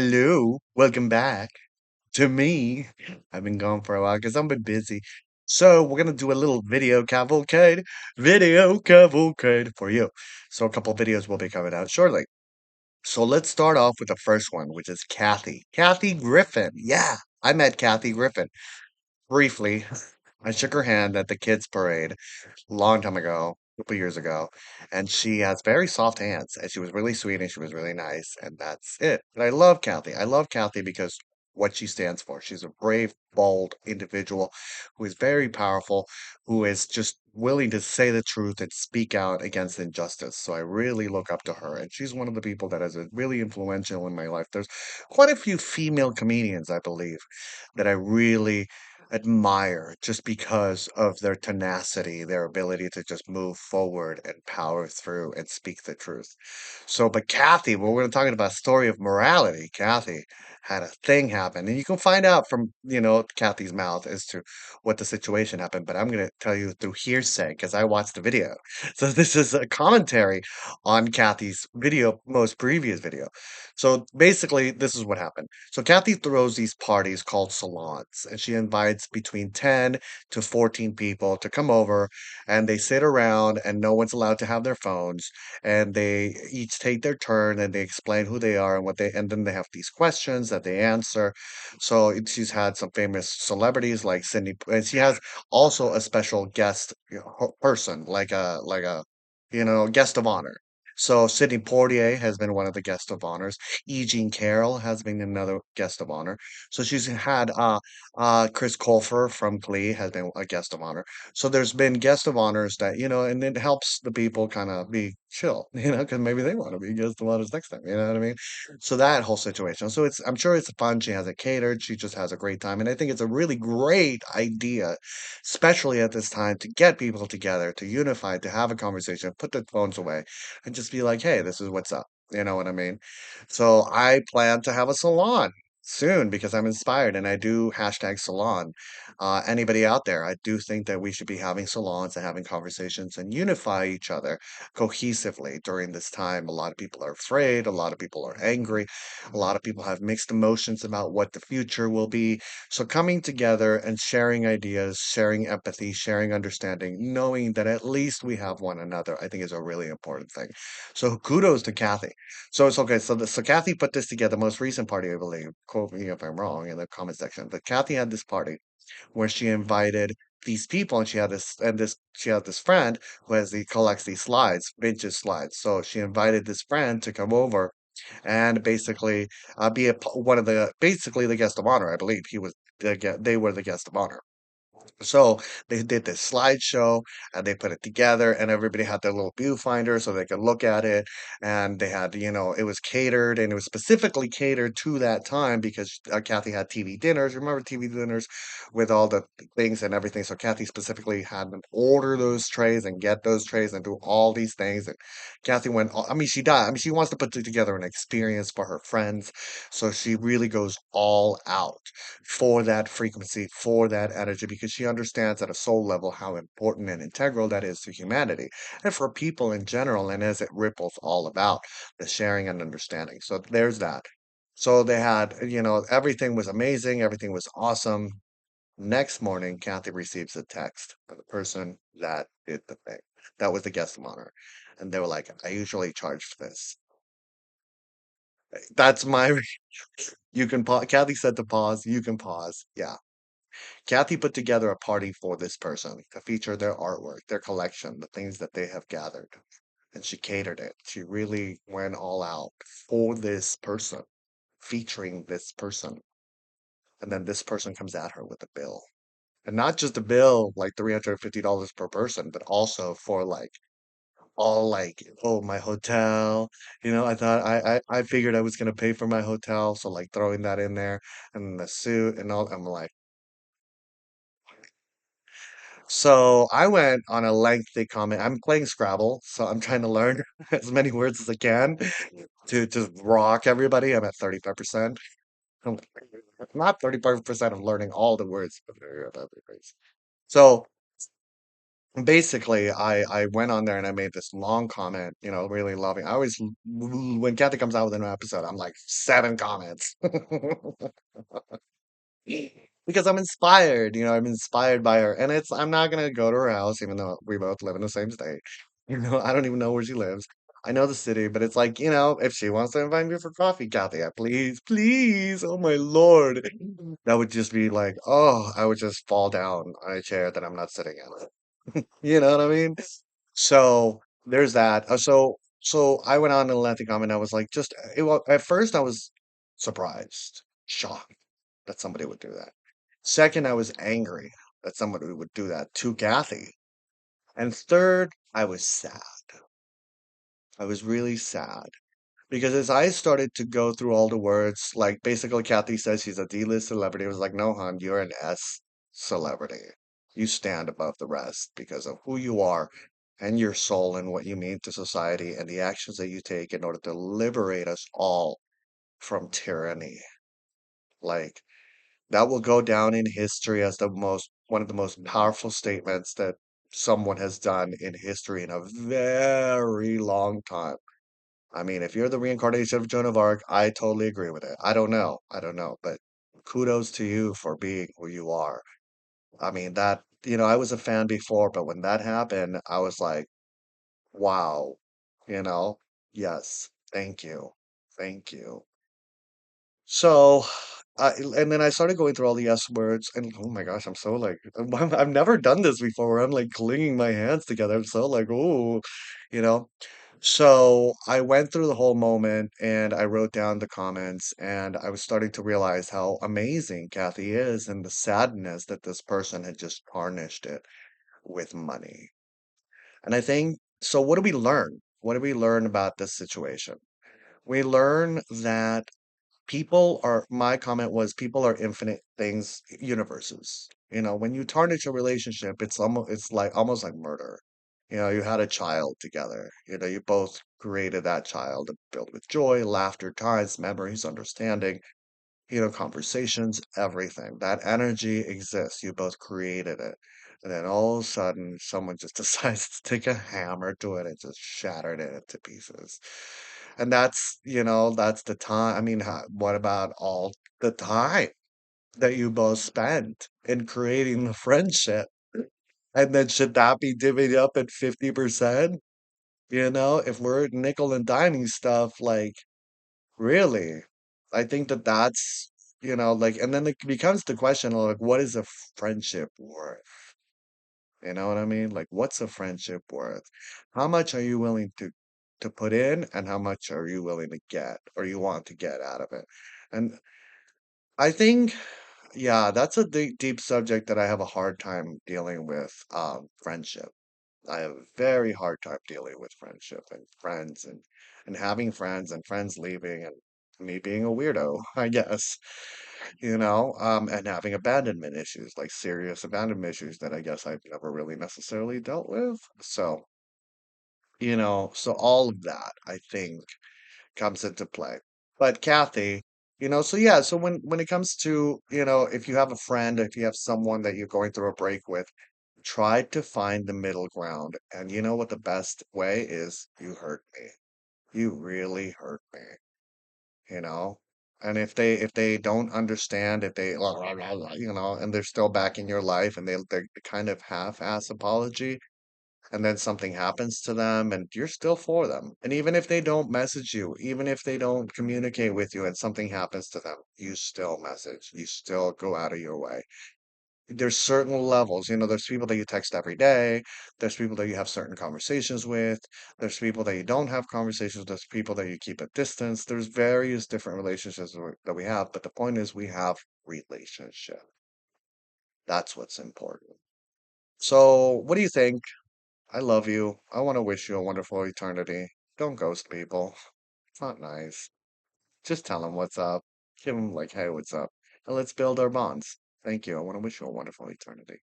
Hello, welcome back to me. I've been gone for a while because I've been busy. So we're gonna do a little video cavalcade for you. So a couple videos will be coming out shortly. So let's start off with the first one, which is Kathy. Kathy Griffin. Yeah, I met Kathy Griffin briefly. I shook her hand at the kids' parade long time ago, a couple years ago, and she has very soft hands, and she was really sweet and she was really nice, and that's it. But I love Kathy. I love Kathy because what she stands for. She's a brave, bold individual who is very powerful, who is just willing to say the truth and speak out against injustice. So I really look up to her, and she's one of the people that is really influential in my life. There's quite a few female comedians, I believe, that I really admire just because of their tenacity, their ability to just move forward and power through and speak the truth. So, but Kathy, well, we're talking about a story of morality. Kathy had a thing happen, and you can find out from, Kathy's mouth as to what the situation happened. But I'm going to tell you through hearsay because I watched the video. So this is a commentary on Kathy's video, most previous video. So basically, this is what happened. So Kathy throws these parties called salons, and she invites between 10 to 14 people to come over, and they sit around, and no one's allowed to have their phones, and they each take their turn, and they explain who they are and what they, and then they have these questions that they answer. So she's had some famous celebrities like Cindy, and she has also a special guest person, like a guest of honor. So Sidney Poitier has been one of the guest of honors. E. Jean Carroll has been another guest of honor. So she's had Chris Colfer from Glee has been a guest of honor. So there's been guest of honors that, and it helps the people kind of be chill, because maybe they want to be guest of honors next time, you know what I mean? So that whole situation. So I'm sure it's fun. She has it catered. She just has a great time. And I think it's a really great idea, especially at this time, to get people together, to unify, to have a conversation, put the phones away and just be like, hey, this is what's up. You know what I mean? So I plan to have a salon soon because I'm inspired and I do hashtag salon. Anybody out there, I do think that we should be having salons and having conversations and unify each other cohesively during this time. A lot of people are afraid, a lot of people are angry, a lot of people have mixed emotions about what the future will be. So coming together and sharing ideas, sharing empathy, sharing understanding, knowing that at least we have one another, I think is a really important thing. So kudos to Kathy. So it's okay. So Kathy put this together, most recent party, I believe. Quote me if I'm wrong in the comment section. But Kathy had this party where she invited these people, and she had this friend he collects these slides, vintage slides. So she invited this friend to come over and basically be one of the basically the guest of honor. I believe they were the guest of honor. So they did this slideshow and they put it together, and everybody had their little viewfinder so they could look at it. And they had, it was catered, and it was specifically catered to that time because Kathy had TV dinners. Remember TV dinners with all the things and everything. So Kathy specifically had them order those trays and get those trays and do all these things. And Kathy I mean, she died. I mean, she wants to put together an experience for her friends. So she really goes all out for that frequency, for that energy, because she understands at a soul level how important and integral that is to humanity and for people in general, and as it ripples all about the sharing and understanding. So there's that. So they had, everything was amazing, everything was awesome. Next morning, Kathy receives a text from the person that did the thing. That was the guest of honor. And they were like, I usually charge this. That's my, you can pause. Kathy said to pause. You can pause. Yeah. Kathy put together a party for this person to feature their artwork, their collection, the things that they have gathered. And she catered it. She really went all out for this person, featuring this person. And then this person comes at her with a bill. And not just a bill like $350 per person, but also for like all like, oh, my hotel. I thought I figured I was gonna pay for my hotel, so like throwing that in there and the suit and all. I'm like, so I went on a lengthy comment. I'm playing Scrabble, so I'm trying to learn as many words as I can to just rock everybody. I'm at 35%. I'm not 35% of learning all the words, but so Basically, I went on there and I made this long comment, really loving. I always, when Kathy comes out with a new episode, I'm like 7 comments. Because I'm inspired, I'm inspired by her. And I'm not gonna go to her house, even though we both live in the same state. I don't even know where she lives. I know the city, but it's like, if she wants to invite me for coffee, Kathy, please, please, oh my Lord. That would just be like, oh, I would just fall down on a chair that I'm not sitting in. You know what I mean? So there's that. So I went on to lengthy comment. I was like, at first I was surprised, shocked that somebody would do that. Second, I was angry that somebody would do that to Kathy. And third, I was sad. I was really sad because as I started to go through all the words, like basically Kathy says she's a D-list celebrity. I was like, no, hon, you're an S celebrity. You stand above the rest because of who you are and your soul and what you mean to society and the actions that you take in order to liberate us all from tyranny. Like, that will go down in history as one of the most powerful statements that someone has done in history in a very long time. I mean, if you're the reincarnation of Joan of Arc, I totally agree with it. I don't know. I don't know, but kudos to you for being who you are. I mean, I was a fan before, but when that happened, I was like, wow, you know, yes, thank you. Thank you. So, and then I started going through all the S words, and oh my gosh, I'm so like, I've never done this before where I'm like clinging my hands together. I'm so like, oh, you know. So I went through the whole moment and I wrote down the comments, and I was starting to realize how amazing Kathy is and the sadness that this person had just tarnished it with money. And I think, so what do we learn? What do we learn about this situation? We learn that my comment was people are infinite things, universes. When you tarnish a relationship, it's like almost like murder. You had a child together. You both created that child filled with joy, laughter, times, memories, understanding, conversations, everything. That energy exists. You both created it. And then all of a sudden, someone just decides to take a hammer to it and just shattered it into pieces. And that's the time. I mean, what about all the time that you both spent in creating the friendship? And then should that be divvied up at 50%? If we're nickel and diming stuff, like, really? I think that's, like, and then it becomes the question of, like, what is a friendship worth? You know what I mean? Like, what's a friendship worth? How much are you willing to put in, and how much are you willing to get, or you want to get out of it? And I think, yeah, that's a deep, deep subject that I have a hard time dealing with, friendship. I have a very hard time dealing with friendship and friends and having friends and friends leaving and me being a weirdo, I guess, and having abandonment issues, like serious abandonment issues that I guess I've never really necessarily dealt with. So all of that I think comes into play. But Kathy, so yeah, so when it comes to, if you have a friend, if you have someone that you're going through a break with, try to find the middle ground. And you know what the best way is? You hurt me. You really hurt me, you know? And if they don't understand, if they and they're still back in your life and they kind of half-ass apology, and then something happens to them and you're still for them. And even if they don't message you, even if they don't communicate with you and something happens to them, you still message. You still go out of your way. There's certain levels, there's people that you text every day, there's people that you have certain conversations with, there's people that you don't have conversations, there's people that you keep at distance. There's various different relationships that we have, but the point is we have relationship. That's what's important. So, what do you think? I love you. I want to wish you a wonderful eternity. Don't ghost people. It's not nice. Just tell them what's up. Give them like, hey, what's up? And let's build our bonds. Thank you. I want to wish you a wonderful eternity.